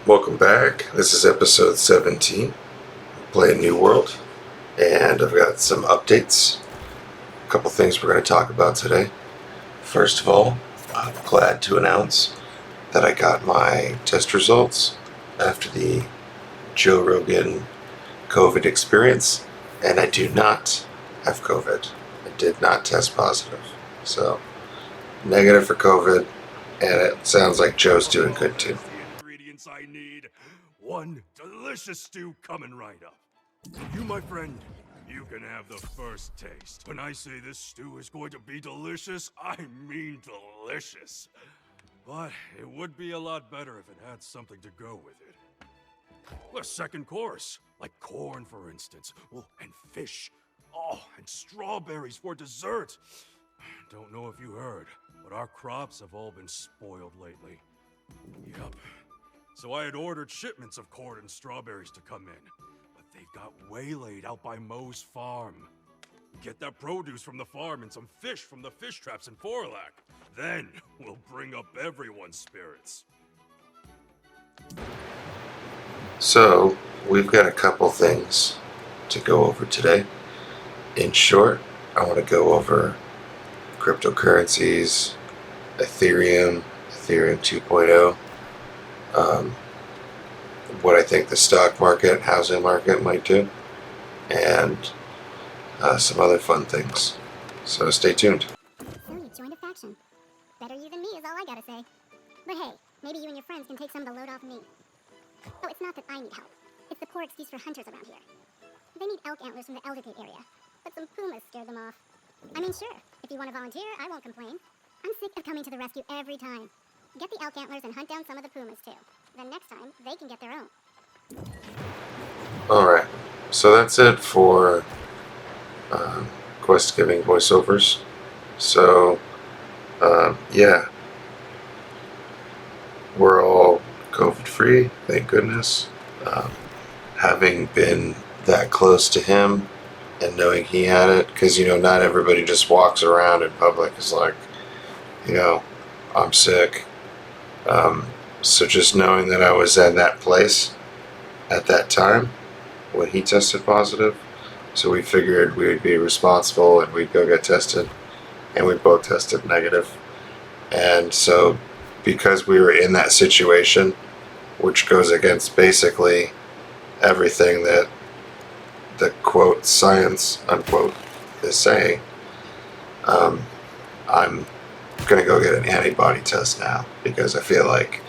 Welcome back. This is episode 17, Playing New World, and I've got some updates. A couple things we're going to talk about today. First of all, I'm glad to announce that I got my test results after the Joe Rogan COVID experience, and I do not have COVID. I did not test positive. So, negative for COVID, and it sounds like Joe's doing good too. Ingredients I need. One delicious stew coming right up. You, my friend, you can have the first taste. When I say this stew is going to be delicious, I mean delicious. But it would be a lot better if it had something to go with it. A second course, like corn, for instance. Oh, and fish. Oh, and strawberries for dessert. Don't know if you heard, but our crops have all been spoiled lately. Yup. So I had ordered shipments of corn and strawberries to come in, but they got waylaid out by Moe's farm. Get that produce from the farm and some fish from the fish traps in Forlac. Then we'll bring up everyone's spirits. So, we've got a couple things to go over today. In short, I want to go over cryptocurrencies, Ethereum 2.0, what I think the stock market, housing market might do, and some other fun things. So stay tuned. So you joined a faction. Better you than me is all I gotta say. But hey, maybe you and your friends can take some of the load off me. Oh, it's not that I need help. It's the poor excuse for hunters around here. They need elk antlers from the Eldergate area, but some pumas scared them off. I mean, sure, if you want to volunteer, I won't complain. I'm sick of coming to the rescue every time. Get the elk antlers and hunt down some of the pumas, too. Then next time, they can get their own. Alright, so that's it for quest giving voiceovers. So, yeah, we're all COVID free, thank goodness. Having been that close to him and knowing he had it, because not everybody just walks around in public is like, I'm sick. So just knowing that I was in that place at that time when he tested positive, so we figured we would be responsible and we'd go get tested, and we both tested negative. And so because we were in that situation, which goes against basically everything that the quote science unquote is saying, I'm gonna go get an antibody test now, because I feel like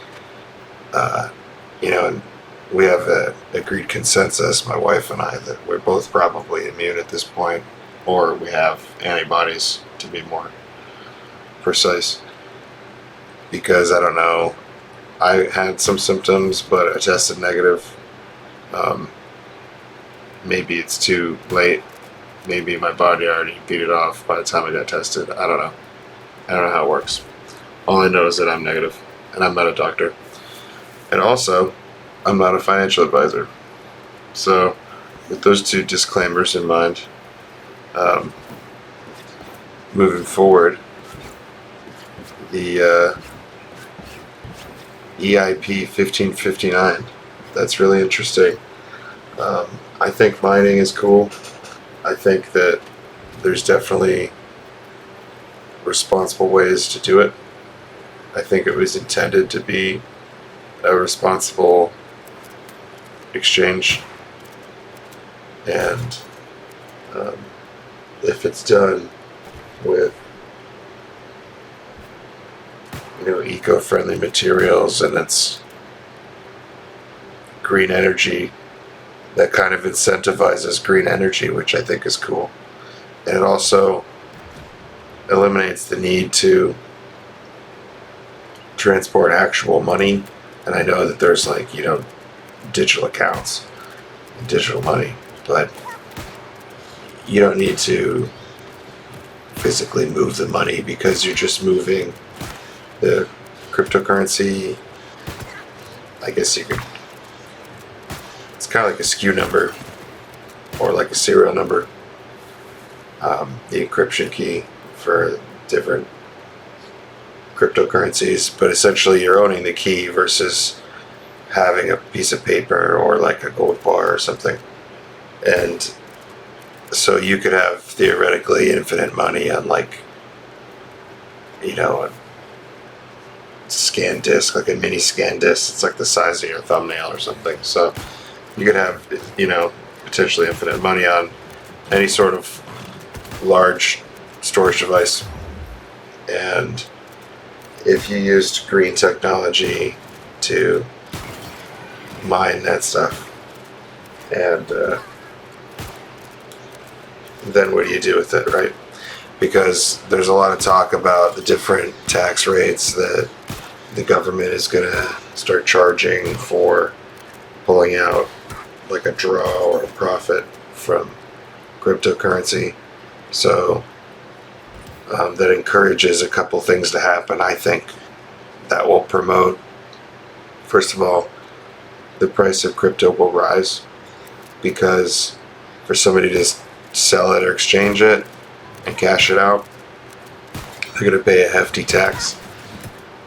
and we have an agreed consensus, my wife and I, that we're both probably immune at this point, or we have antibodies, to be more precise, because I don't know, I had some symptoms but I tested negative. Maybe it's too late, maybe my body already beat it off by the time I got tested. I don't know how it works. All I know is that I'm negative, and I'm not a doctor, and also I'm not a financial advisor. So with those two disclaimers in mind, moving forward, the EIP 1559, that's really interesting. I think mining is cool. I think that there's definitely responsible ways to do it. I think it was intended to be a responsible exchange, and if it's done with eco-friendly materials and it's green energy, that kind of incentivizes green energy, which I think is cool. And it also eliminates the need to transport actual money. And I know that there's digital accounts, digital money, but you don't need to physically move the money, because you're just moving the cryptocurrency. I guess you could, it's kind of like a SKU number or like a serial number, the encryption key for different cryptocurrencies, but essentially you're owning the key versus having a piece of paper or like a gold bar or something. And so you could have theoretically infinite money on like, a scan disk, like a mini scan disk. It's like the size of your thumbnail or something. So you could have, potentially infinite money on any sort of large storage device. And if you used green technology to mine that stuff, and then what do you do with it, right? Because there's a lot of talk about the different tax rates that the government is going to start charging for pulling out like a draw or a profit from cryptocurrency. So that encourages a couple things to happen. I think that will promote, first of all, the price of crypto will rise, because for somebody to sell it or exchange it and cash it out, they're going to pay a hefty tax,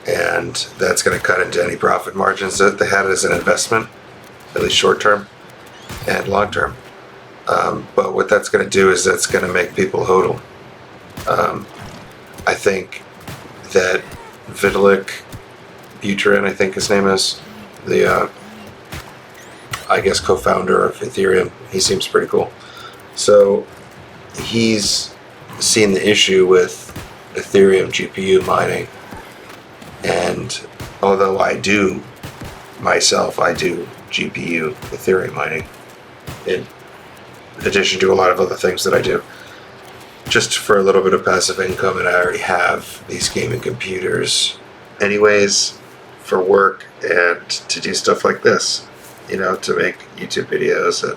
and that's going to cut into any profit margins that they had as an investment, at least short term and long term. But what that's going to do is that's going to make people hodl. I think that Vitalik Buterin, I think his name is, the co-founder of Ethereum, he seems pretty cool. So he's seen the issue with Ethereum GPU mining, and although I do GPU Ethereum mining in addition to a lot of other things that I do, just for a little bit of passive income, and I already have these gaming computers anyways for work and to do stuff like this, to make YouTube videos and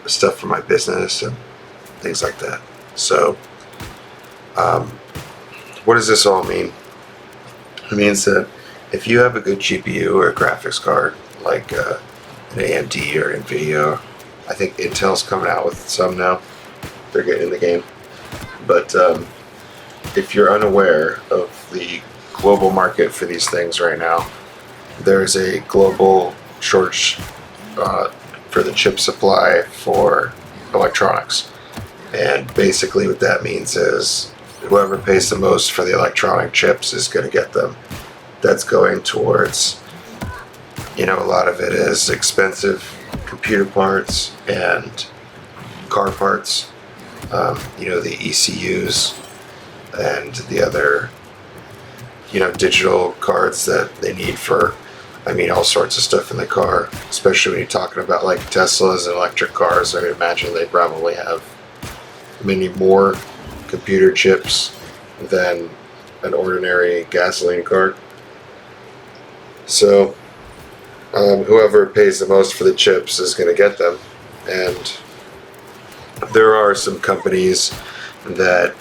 stuff for my business and things like that. So what does this all mean? It means that if you have a good GPU or a graphics card, like an AMD or Nvidia, I think Intel's coming out with some now. They're getting in the game. But if you're unaware of the global market for these things right now, there's a global shortage for the chip supply for electronics. And basically what that means is whoever pays the most for the electronic chips is going to get them. That's going towards, a lot of it is expensive computer parts and car parts, the ECUs and the other, digital cards that they need for, all sorts of stuff in the car, especially when you're talking about like Teslas and electric cars. I imagine they probably have many more computer chips than an ordinary gasoline car. So whoever pays the most for the chips is going to get them. And there are some companies that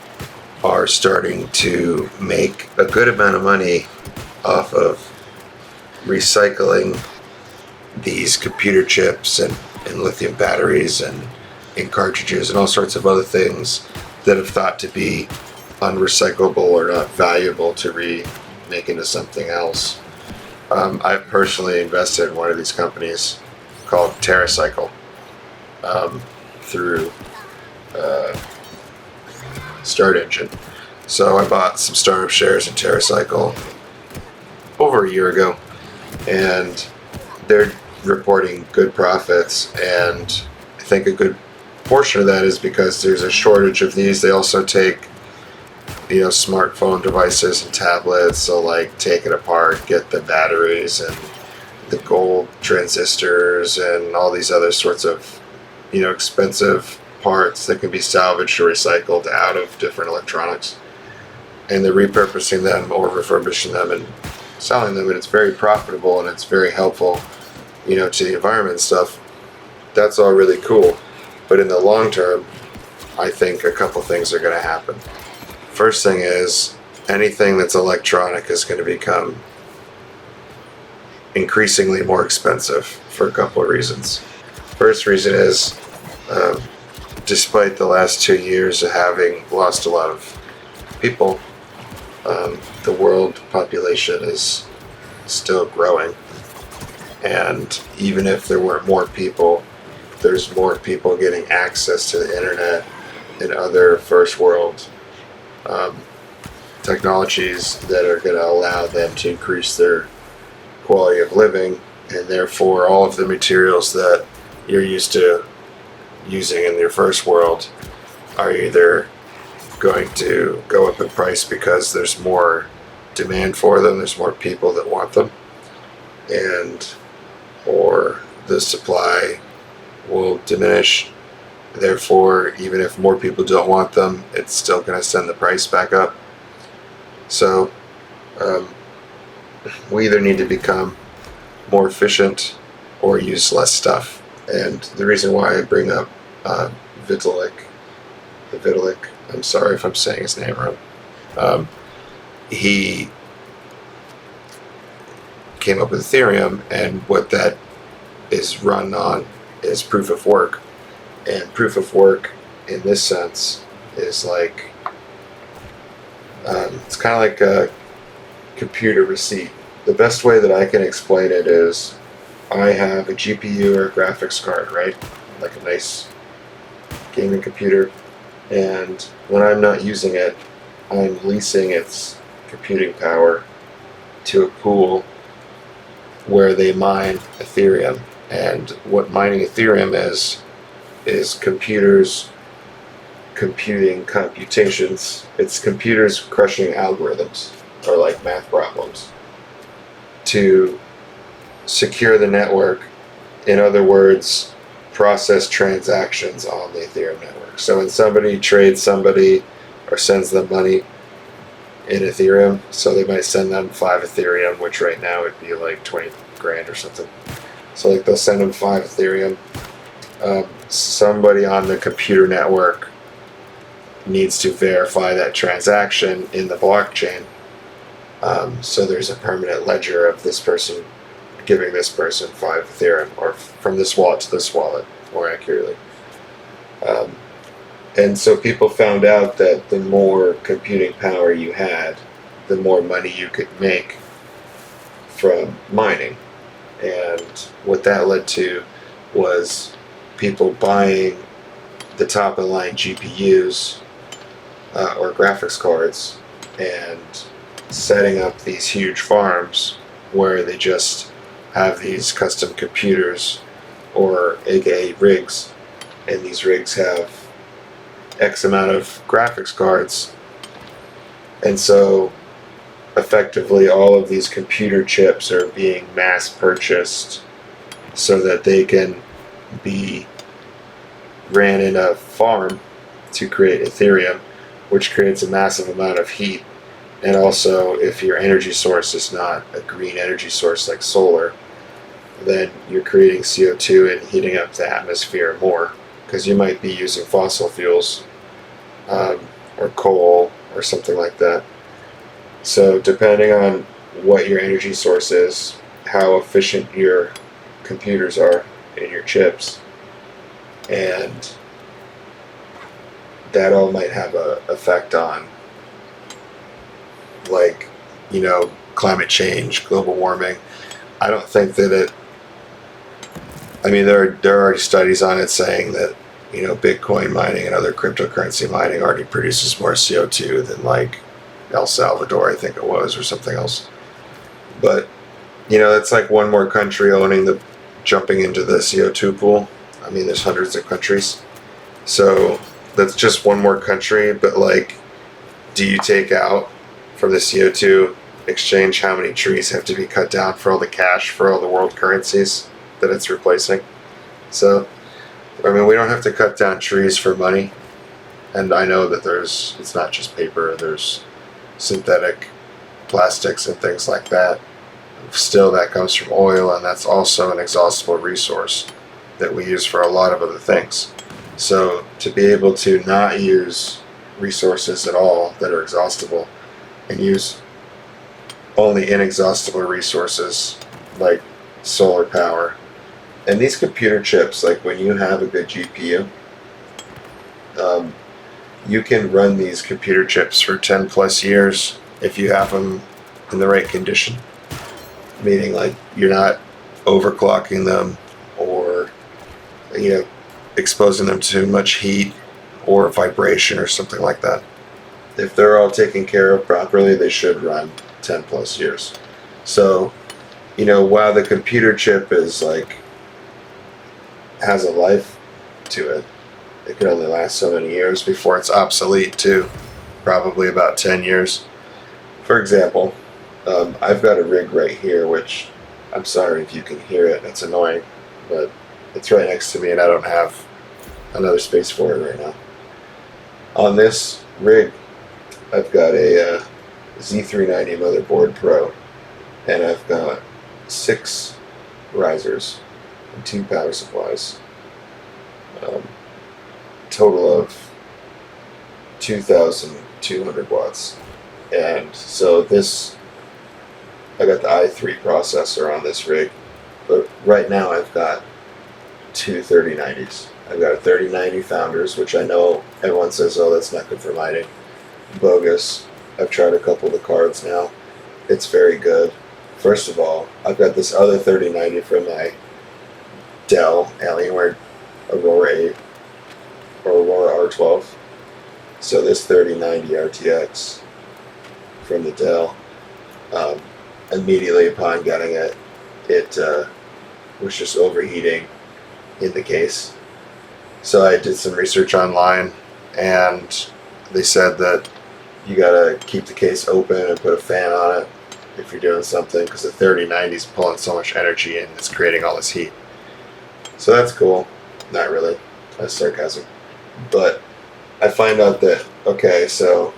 are starting to make a good amount of money off of recycling these computer chips and lithium batteries and ink cartridges and all sorts of other things that have thought to be unrecyclable or not valuable to remake into something else. I've personally invested in one of these companies called TerraCycle through Start Engine. So I bought some startup shares in TerraCycle over a year ago, and they're reporting good profits, and I think a good portion of that is because there's a shortage of these. They also take smartphone devices and tablets, so like take it apart, get the batteries and the gold transistors and all these other sorts of expensive parts that can be salvaged or recycled out of different electronics, and they're repurposing them or refurbishing them and selling them, and it's very profitable and it's very helpful to the environment and stuff. That's all really cool, but in the long term I think a couple things are going to happen. First thing is, anything that's electronic is going to become increasingly more expensive for a couple of reasons. First reason is, despite the last 2 years of having lost a lot of people, the world population is still growing. And even if there were more people, there's more people getting access to the internet and other first world um, technologies that are going to allow them to increase their quality of living, and therefore all of the materials that you're used to using in your first world are either going to go up in price because there's more demand for them, there's more people that want them, and or the supply will diminish. Therefore, even if more people don't want them, it's still going to send the price back up. So we either need to become more efficient or use less stuff. And the reason why I bring up Vitalik, I'm sorry if I'm saying his name wrong, he came up with Ethereum, and what that is run on is proof of work. And proof of work in this sense is like, it's kind of like a computer receipt. The best way that I can explain it is I have a GPU or a graphics card, right? Like a nice gaming computer. And when I'm not using it, I'm leasing its computing power to a pool where they mine Ethereum. And what mining Ethereum is computers computing computations. It's computers crushing algorithms or like math problems to secure the network. In other words, process transactions on the Ethereum network. So when somebody trades somebody or sends them money in Ethereum, so they might send them 5 Ethereum, which right now would be like 20 grand or something. So like they'll send them 5 Ethereum. Somebody on the computer network needs to verify that transaction in the blockchain. So there's a permanent ledger of this person giving this person 5 Ethereum, or from this wallet to this wallet, more accurately. And so people found out that the more computing power you had, the more money you could make from mining. And what that led to was people buying the top of the line GPUs or graphics cards and setting up these huge farms where they just have these custom computers, or aka rigs, and these rigs have X amount of graphics cards. And so effectively all of these computer chips are being mass purchased so that they can be ran in a farm to create Ethereum, which creates a massive amount of heat. And also, if your energy source is not a green energy source like solar, then you're creating CO2 and heating up the atmosphere more, because you might be using fossil fuels or coal or something like that. So depending on what your energy source is, how efficient your computers are and your chips, and that all might have an effect on, like, climate change, global warming. I don't think that it, I mean, there are already studies on it saying that, Bitcoin mining and other cryptocurrency mining already produces more CO2 than like El Salvador, I think it was, or something else. But, it's like one more country jumping into the CO2 pool. I mean, there's hundreds of countries. So that's just one more country, but like, do you take out from the CO2 exchange how many trees have to be cut down for all the cash, for all the world currencies that it's replacing? So, I mean, we don't have to cut down trees for money. And I know that it's not just paper, there's synthetic plastics and things like that. Still, that comes from oil, and that's also an exhaustible resource that we use for a lot of other things. So to be able to not use resources at all that are exhaustible and use only inexhaustible resources like solar power. And these computer chips, like when you have a good GPU, you can run these computer chips for 10 plus years if you have them in the right condition. Meaning, like, you're not overclocking them or, you know, exposing them to much heat or vibration or something like that. If they're all taken care of properly, they should run 10 plus years. So, you know, while the computer chip is like, has a life to it, it can only last so many years before it's obsolete too. Probably about 10 years. For example, I've got a rig right here, which I'm sorry if you can hear it, it's annoying, but it's right next to me and I don't have another space for it right now. On this rig, I've got a Z390 motherboard Pro, and I've got 6 risers and 2 power supplies. Total of 2,200 watts. And so this, I got the i3 processor on this rig, but right now I've got 2 3090s. I've got a 3090 Founders, which I know everyone says, oh, that's not good for mining. Bogus. I've tried a couple of the cards now. It's very good. First of all, I've got this other 3090 from my Dell Alienware Aurora 8 or Aurora R12. So this 3090 RTX from the Dell, immediately upon getting it, it was just overheating in the case. So I did some research online, and they said that you gotta keep the case open and put a fan on it if you're doing something, because the 3090 is pulling so much energy and it's creating all this heat. So that's cool. Not really. That's sarcasm. But I find out that, okay, so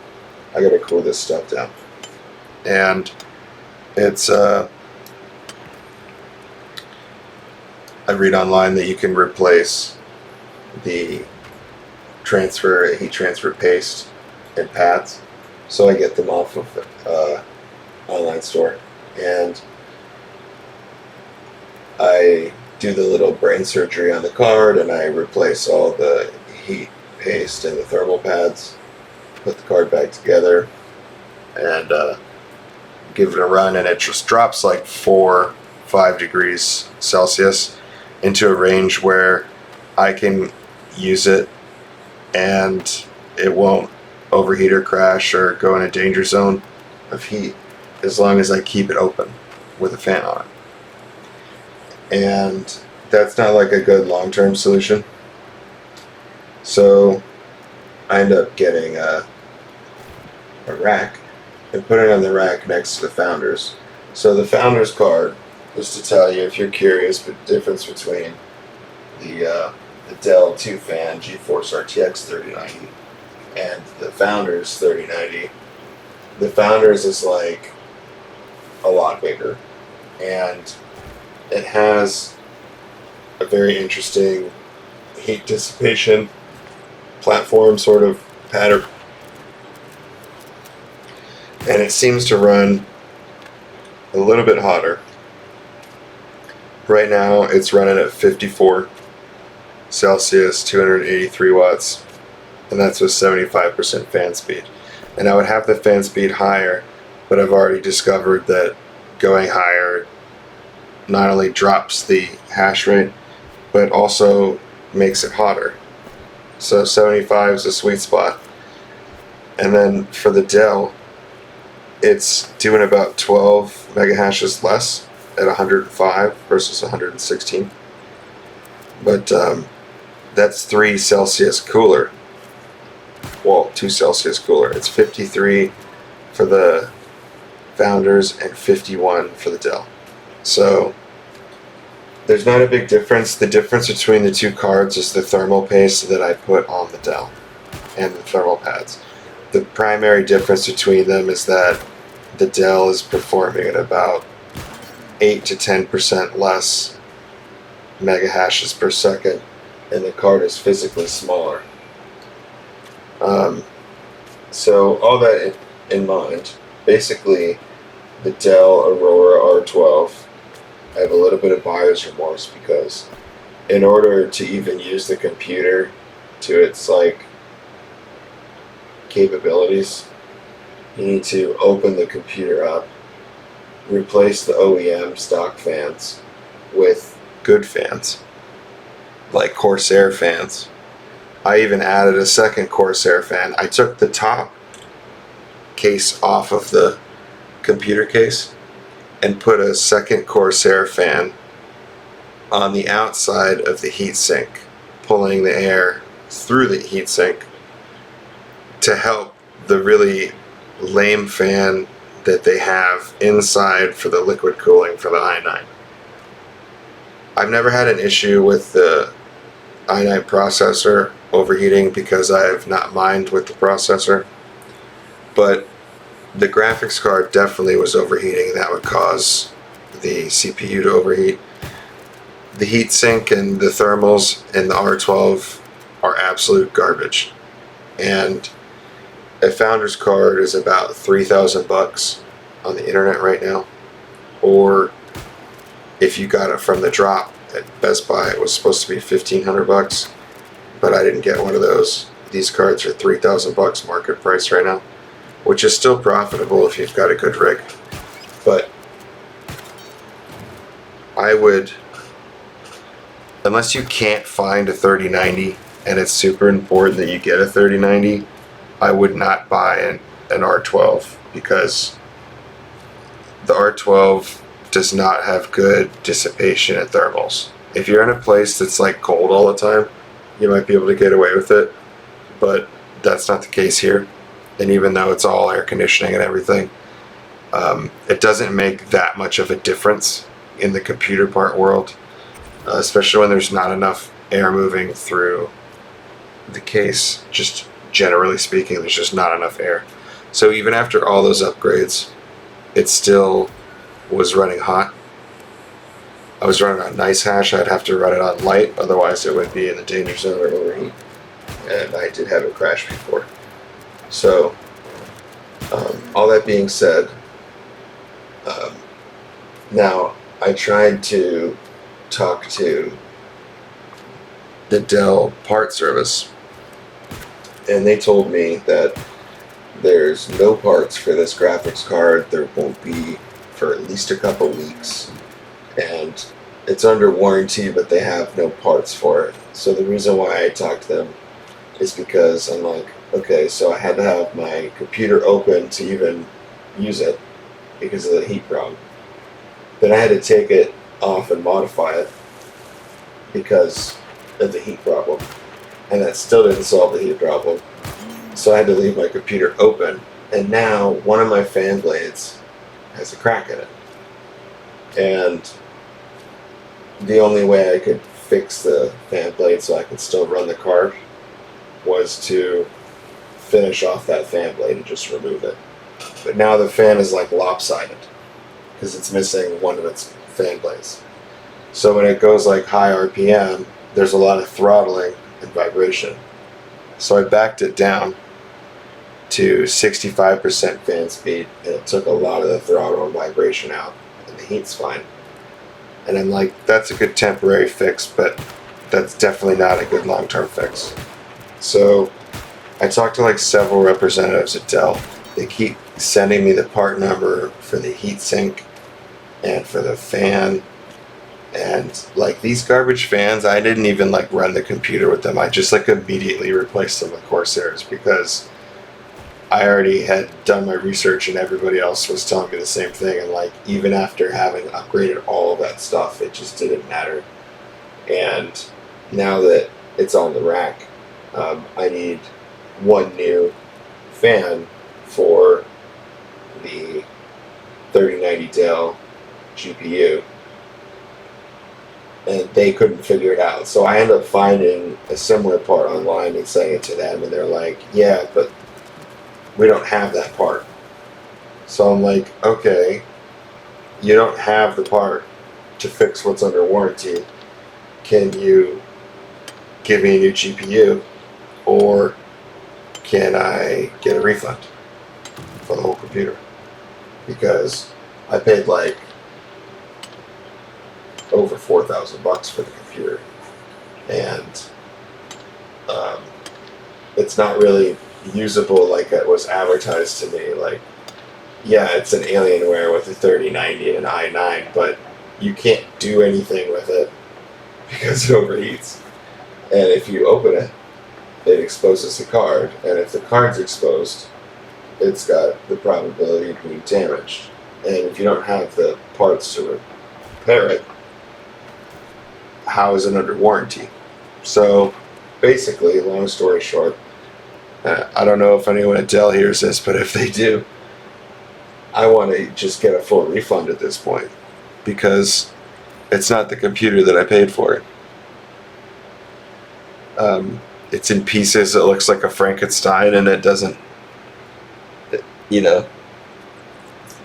I gotta cool this stuff down. And it's, I read online that you can replace the heat transfer paste and pads. So I get them off of online store, and I do the little brain surgery on the card, and I replace all the heat paste and the thermal pads, put the card back together, and give it a run, and it just drops like 4-5 degrees Celsius into a range where I can use it and it won't overheat or crash or go in a danger zone of heat, as long as I keep it open with a fan on it. And that's not like a good long-term solution. So I end up getting a rack and put it on the rack next to the Founders. So the Founders card, just to tell you if you're curious, the difference between the Dell 2-fan GeForce RTX 3090 and the Founders 3090. The Founders is like a lot bigger, and it has a very interesting heat dissipation platform sort of pattern, and it seems to run a little bit hotter. Right now it's running at 54 Celsius, 283 watts, and that's with 75% fan speed. And I would have the fan speed higher, but I've already discovered that going higher not only drops the hash rate, but also makes it hotter. So 75 is a sweet spot. And then for the Dell, it's doing about 12 mega hashes less at 105 versus 116. But that's 3 Celsius cooler. Well, 2 Celsius cooler. It's 53 for the Founders and 51 for the Dell. So there's not a big difference. The difference between the 2 cards is the thermal paste that I put on the Dell and the thermal pads. The primary difference between them is that the Dell is performing at about 8 to 10% less mega hashes per second, and the card is physically smaller. So all that in mind, basically the Dell Aurora R12, I have a little bit of buyer's remorse, because in order to even use the computer to its like capabilities, you need to open the computer up, replace the OEM stock fans, with good fans, like Corsair fans. I even added a second Corsair fan. I took the top case off of the computer case and put a second Corsair fan on the outside of the heatsink, pulling the air through the heatsink to help the really lame fan that they have inside for the liquid cooling for the i9. I've never had an issue with the i9 processor overheating because I have not mined with the processor, but the graphics card definitely was overheating. That would cause the CPU to overheat. The heatsink and the thermals in the R12 are absolute garbage, and a Founders card is about $3,000 on the internet right now, or if you got it from the drop at Best Buy, it was supposed to be $1,500, but I didn't get one of those. These cards are $3,000 market price right now, which is still profitable if you've got a good rig. But I would, unless you can't find a 3090 and it's super important that you get a 3090, I would not buy an R12, because the R12 does not have good dissipation and thermals. If you're in a place that's like cold all the time, you might be able to get away with it, but that's not the case here. And even though it's all air conditioning and everything, it doesn't make that much of a difference in the computer part world, especially when there's not enough air moving through the case. Just generally speaking, there's just not enough air. So even after all those upgrades, it still was running hot. I was running on nice hash. I'd have to run it on light, otherwise it would be in the danger zone or overheat. And I did have it crash before. So, all that being said, now I tried to talk to the Dell part service, and they told me that there's no parts for this graphics card. There won't be for at least a couple weeks, and it's under warranty, but they have no parts for it. So the reason why I talked to them is because I'm like, okay, so I had to have my computer open to even use it because of the heat problem. Then I had to take it off and modify it because of the heat problem, and that still didn't solve the heat problem. So I had to leave my computer open, and now one of my fan blades has a crack in it. And the only way I could fix the fan blade so I could still run the card was to finish off that fan blade and just remove it. But now the fan is like lopsided because it's missing one of its fan blades. So when it goes like high RPM, there's a lot of throttling and vibration. So I backed it down to 65% fan speed, and it took a lot of the throttle and vibration out, and the heat's fine. And I'm like, that's a good temporary fix, but that's definitely not a good long-term fix. So I talked to like several representatives at Dell. They keep sending me the part number for the heatsink and for the fan. And like these garbage fans, I didn't even like run the computer with them. I just like immediately replaced them with Corsairs because I already had done my research and everybody else was telling me the same thing. And like even after having upgraded all of that stuff, it just didn't matter. And now that it's on the rack, I need one new fan for the 3090 Dell GPU, and they couldn't figure it out. So I ended up finding a similar part online and saying it to them, and they're like, yeah, but we don't have that part. So I'm like, okay, you don't have the part to fix what's under warranty. Can you give me a new GPU, or can I get a refund for the whole computer? Because I paid like over $4,000 for the computer, and it's not really usable like it was advertised to me. Like, yeah, it's an Alienware with a 3090 and an i9, but you can't do anything with it because it overheats. And if you open it, it exposes the card. And if the card's exposed, it's got the probability of being damaged. And if you don't have the parts to repair it, how is it under warranty? So basically, long story short, I don't know if anyone at Dell hears this, but if they do, I want to just get a full refund at this point, because it's not the computer that I paid for. It's in pieces. It looks like a Frankenstein, and it doesn't, you know,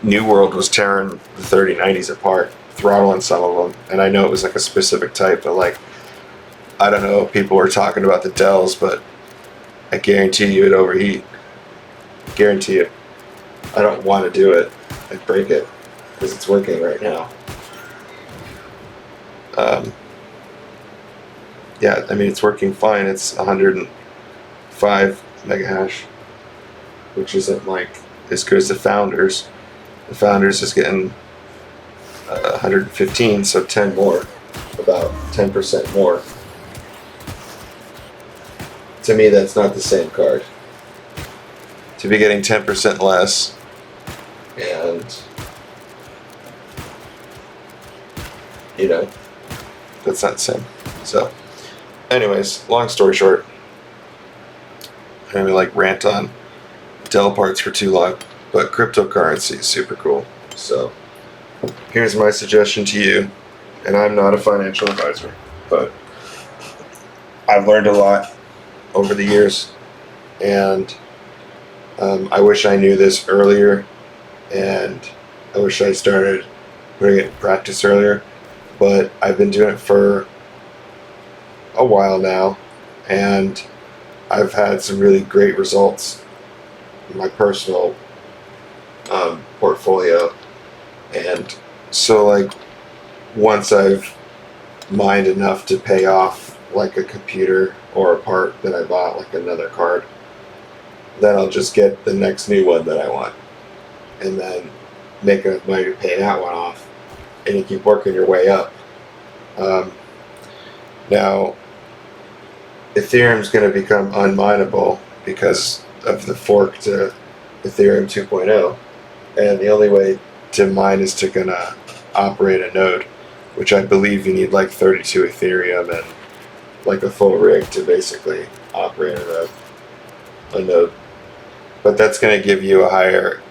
New World was tearing the 3090s apart, throttling some of them, and I know it was like a specific type, but like, I don't know, people were talking about the Dells, but I guarantee you it overheat. Guarantee it. I don't want to do it. I'd break it because it's working right now. Yeah, I mean, it's working fine. It's 105 megahash, which isn't like as good as the Founders. The Founders is getting 115, so 10 more, about 10% more. To me, that's not the same card. To be getting 10% less, and, you know, that's not the same. So, anyways, long story short, I don't even like rant on Dell parts for too long, but cryptocurrency is super cool. So, here's my suggestion to you, and I'm not a financial advisor, but I've learned a lot over the years, and I wish I knew this earlier, and I wish I started putting it in practice earlier, but I've been doing it for a while now, and I've had some really great results in my personal portfolio. And so, like, once I've mined enough to pay off like a computer or a part that I bought, like another card, then I'll just get the next new one that I want, and then make enough money to pay that one off, and you keep working your way up. Now, Ethereum's going to become unmineable because of the fork to Ethereum 2.0, and the only way to mine is to gonna operate a node, which I believe you need like 32 Ethereum and like a full rig to basically operate a node. But that's going to give you a higher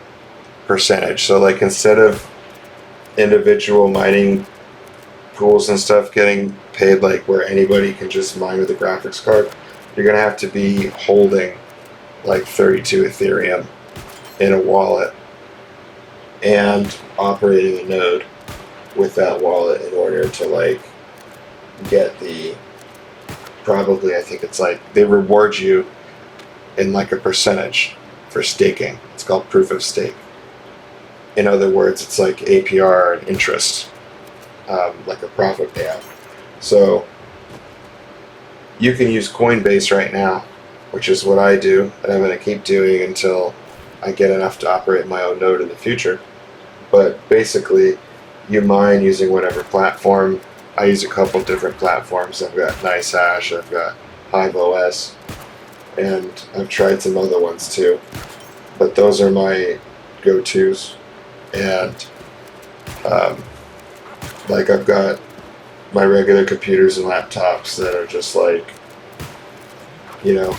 percentage. So like, instead of individual mining pools and stuff getting paid like where anybody can just mine with a graphics card, you're going to have to be holding like 32 Ethereum in a wallet and operating a node with that wallet in order to like get the, probably, I think it's like they reward you in like a percentage for staking. It's called proof of stake. In other words, it's like APR and interest, like a profit payout. So you can use Coinbase right now, which is what I do, and I'm going to keep doing until I get enough to operate my own node in the future. But basically, you mine using whatever platform. I use a couple different platforms. I've got NiceHash, I've got HiveOS, and I've tried some other ones too. But those are my go-tos. And like, I've got my regular computers and laptops that are just like, you know,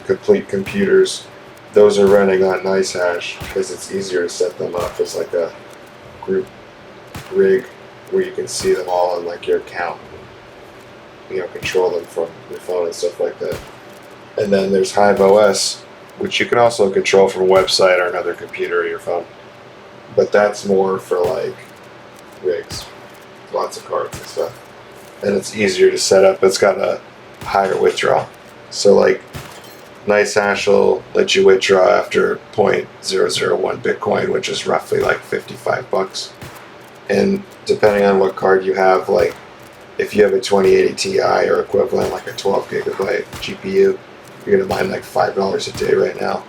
complete computers. Those are running on NiceHash because it's easier to set them up as like a group rig where you can see them all on like your account, you know, control them from your phone and stuff like that. And then there's HiveOS, which you can also control from a website or another computer or your phone. But that's more for like rigs, lots of cards and stuff. And it's easier to set up. It's got a higher withdrawal. So like, NiceHash will let you withdraw after 0.001 Bitcoin, which is roughly like $55. And depending on what card you have, like if you have a 2080 Ti or equivalent, like a 12 gigabyte GPU, you're gonna mine like $5 a day right now.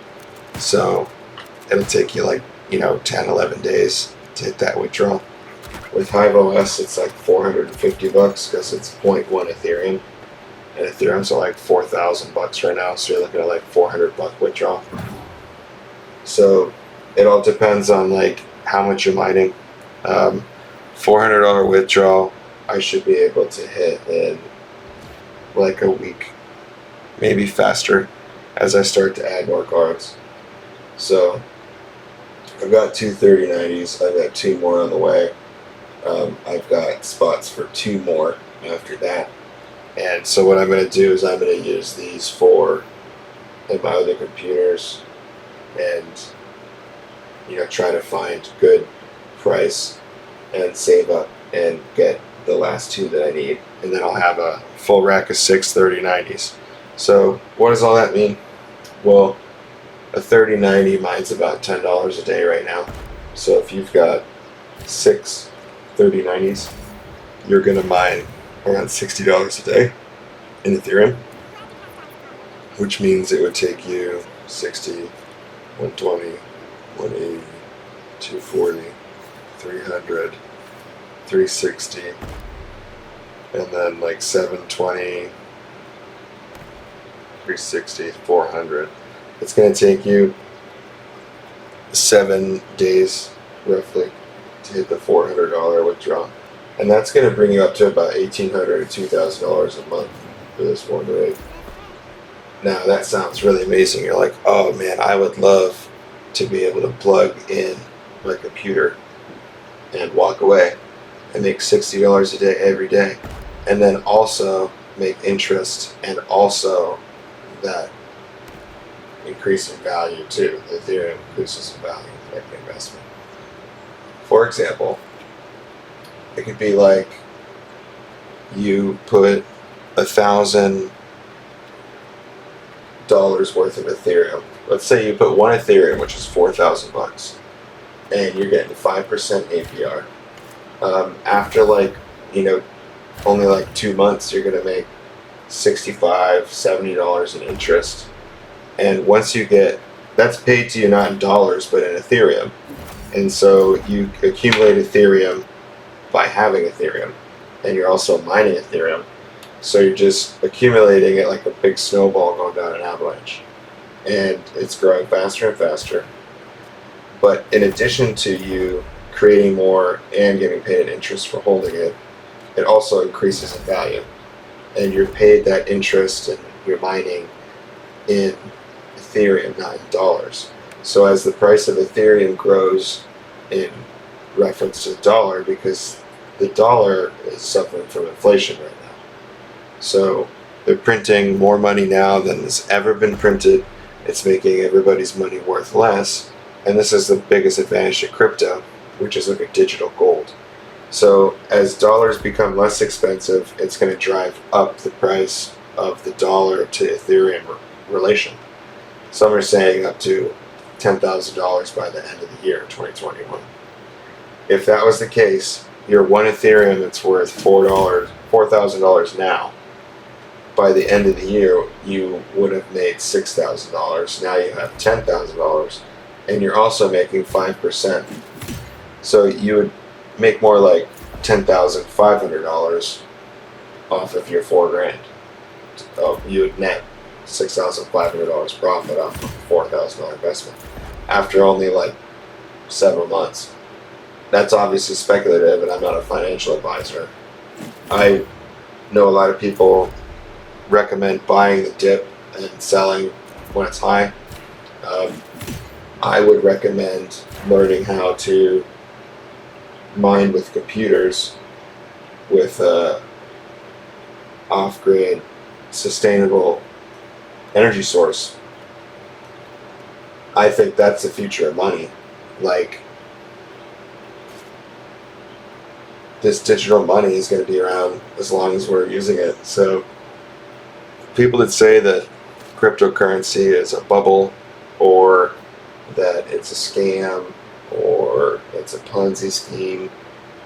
So it'll take you like, you know, 10, 11 days to hit that withdrawal. With Hive OS, it's like $450 because it's zero point 0.1 Ethereum, and Ethereum's at like $4,000 right now. So you're looking at like $400 withdrawal. So it all depends on like how much you're mining. $400 withdrawal, I should be able to hit in like a week, maybe faster, as I start to add more cards. So I've got two 3090s. I've got two more on the way. I've got spots for two more after that. And so what I'm going to do is I'm going to use these for in my other computers and try to find good price and save up and get the last two that I need. And then I'll have a full rack of 6 3090s. So what does all that mean? Well, a 3090 mines about $10 a day right now. So if you've got 6 3090s, you're going to mine around $60 a day in Ethereum, which means it would take you 60, 120, 180, 240, 300, 360, and then like 720, 360, 400. It's going to take you 7 days roughly to hit the $400 withdrawal. And that's going to bring you up to about $1,800 to $2,000 a month for this one rate. Now that sounds really amazing. You're like, oh man, I would love to be able to plug in my computer and walk away and make $60 a day every day. And then also make interest and also that increase in value too. The Ethereum increases in value like an investment. For example, it could be like you put $1,000 worth of Ethereum. Let's say you put one Ethereum, which is $4,000, and you're getting 5% APR. After only like 2 months, you're gonna make $65, $70 in interest. And once you get, that's paid to you not in dollars, but in Ethereum. And so you accumulate Ethereum by having Ethereum, and you're also mining Ethereum. So you're just accumulating it like a big snowball going down an avalanche. And it's growing faster and faster. But in addition to you creating more and getting paid interest for holding it, it also increases in value. And you're paid that interest and you're mining in Ethereum, not in dollars. So as the price of Ethereum grows in reference to the dollar, because the dollar is suffering from inflation right now. So they're printing more money now than has ever been printed. It's making everybody's money worth less. And this is the biggest advantage to crypto, which is like a digital gold. So as dollars become less expensive, it's going to drive up the price of the dollar to Ethereum relation. Some are saying up to $10,000 by the end of the year, 2021. If that was the case, your one Ethereum that's worth $4,000 now, by the end of the year, you would have made $6,000. Now you have $10,000, and you're also making 5%. So you would make more like $10,500 off of your $4,000. You would net $6,500 profit off of a $4,000 investment after only like several months. That's obviously speculative, and I'm not a financial advisor. I know a lot of people recommend buying the dip and selling when it's high. I would recommend learning how to mine with computers with a off-grid sustainable energy source. I think that's the future of money. Like, this digital money is going to be around as long as we're using it. So people that say that cryptocurrency is a bubble, or that it's a scam, or it's a Ponzi scheme,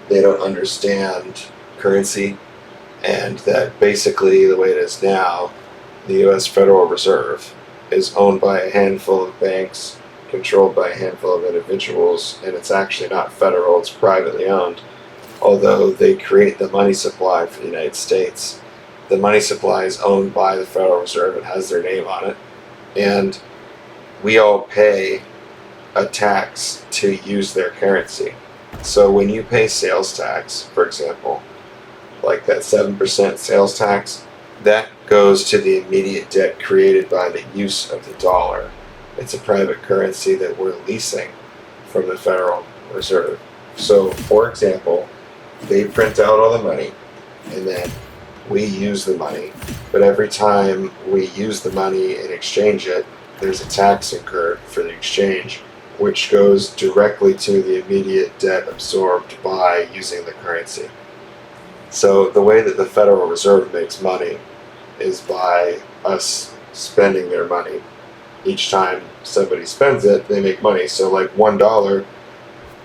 they don't understand currency, and that basically the way it is now, the U.S. Federal Reserve is owned by a handful of banks, controlled by a handful of individuals, and it's actually not federal, it's privately owned. although they create the money supply for the United States. The money supply is owned by the Federal Reserve. It has their name on it. And we all pay a tax to use their currency. So when you pay sales tax, for example, like that 7% sales tax, that goes to the immediate debt created by the use of the dollar. It's a private currency that we're leasing from the Federal Reserve. So, for example, they print out all the money and then we use the money. But every time we use the money and exchange it, there's a tax incurred for the exchange, which goes directly to the immediate debt absorbed by using the currency. So the way that the Federal Reserve makes money is by us spending their money. Each time somebody spends it, they make money. So like $1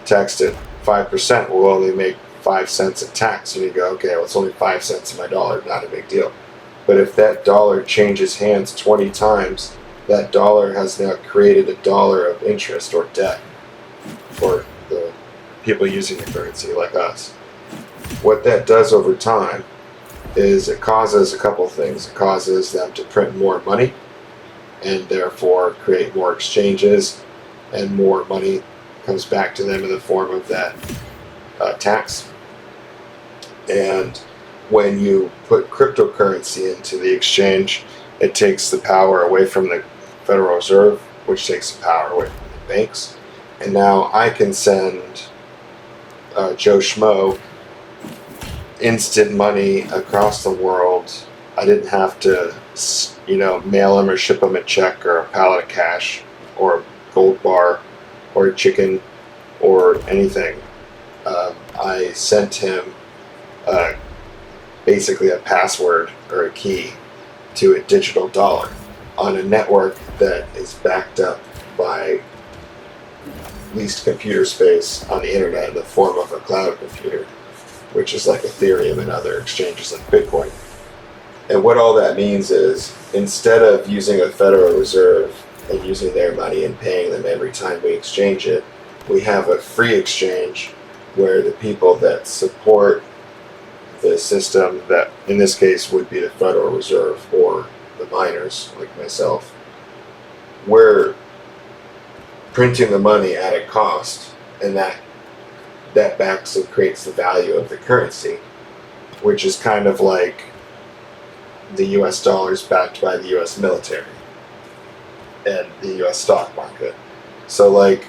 taxed at 5% will only make 5 cents in tax. And you go, okay, well, it's only 5 cents of my dollar, not a big deal. But if that dollar changes hands 20 times, that dollar has now created $1 of interest or debt for the people using the currency like us. What that does over time is it causes a couple things. It causes them to print more money and therefore create more exchanges, and more money comes back to them in the form of that tax. And when you put cryptocurrency into the exchange, it takes the power away from the Federal Reserve, which takes the power away from the banks. And now I can send Joe Schmo instant money across the world. I didn't have to, mail him or ship him a check or a pallet of cash or a gold bar or a chicken or anything. I sent him basically a password or a key to a digital dollar on a network that is backed up by leased computer space on the internet in the form of a cloud computer, which is like Ethereum and other exchanges like Bitcoin. And what all that means is, instead of using a Federal Reserve and using their money and paying them every time we exchange it, we have a free exchange where the people that support the system, that in this case would be the Federal Reserve or the miners like myself, we're printing the money at a cost, and that backs and creates the value of the currency, which is kind of like the US dollars backed by the US military and the US stock market. So like,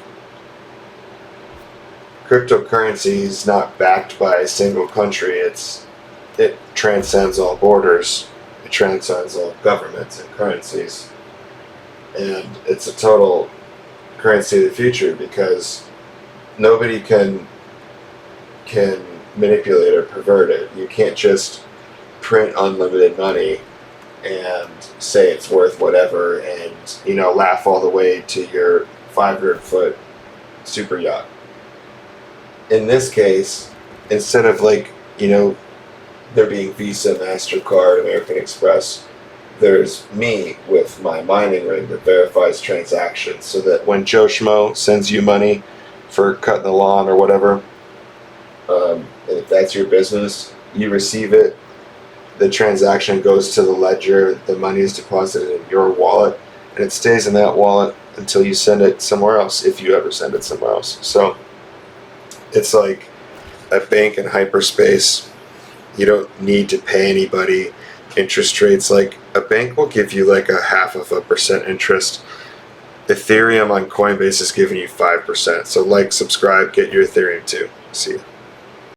cryptocurrency is not backed by a single country. It transcends all borders. It transcends all governments and currencies. And it's a total currency of the future, because nobody can manipulate or pervert it. You can't just print unlimited money and say it's worth whatever and laugh all the way to your 500-foot super yacht. In this case, instead of there being Visa, MasterCard, American Express, there's me with my mining ring that verifies transactions, so that when Joe Schmo sends you money for cutting the lawn or whatever, and if that's your business, you receive it, the transaction goes to the ledger, the money is deposited in your wallet, and it stays in that wallet until you send it somewhere else, if you ever send it somewhere else. So it's like a bank in hyperspace. You don't need to pay anybody. Interest rates, like a bank will give you like 0.5% interest. Ethereum on Coinbase is giving you 5%. So like, subscribe, get your Ethereum too. See you.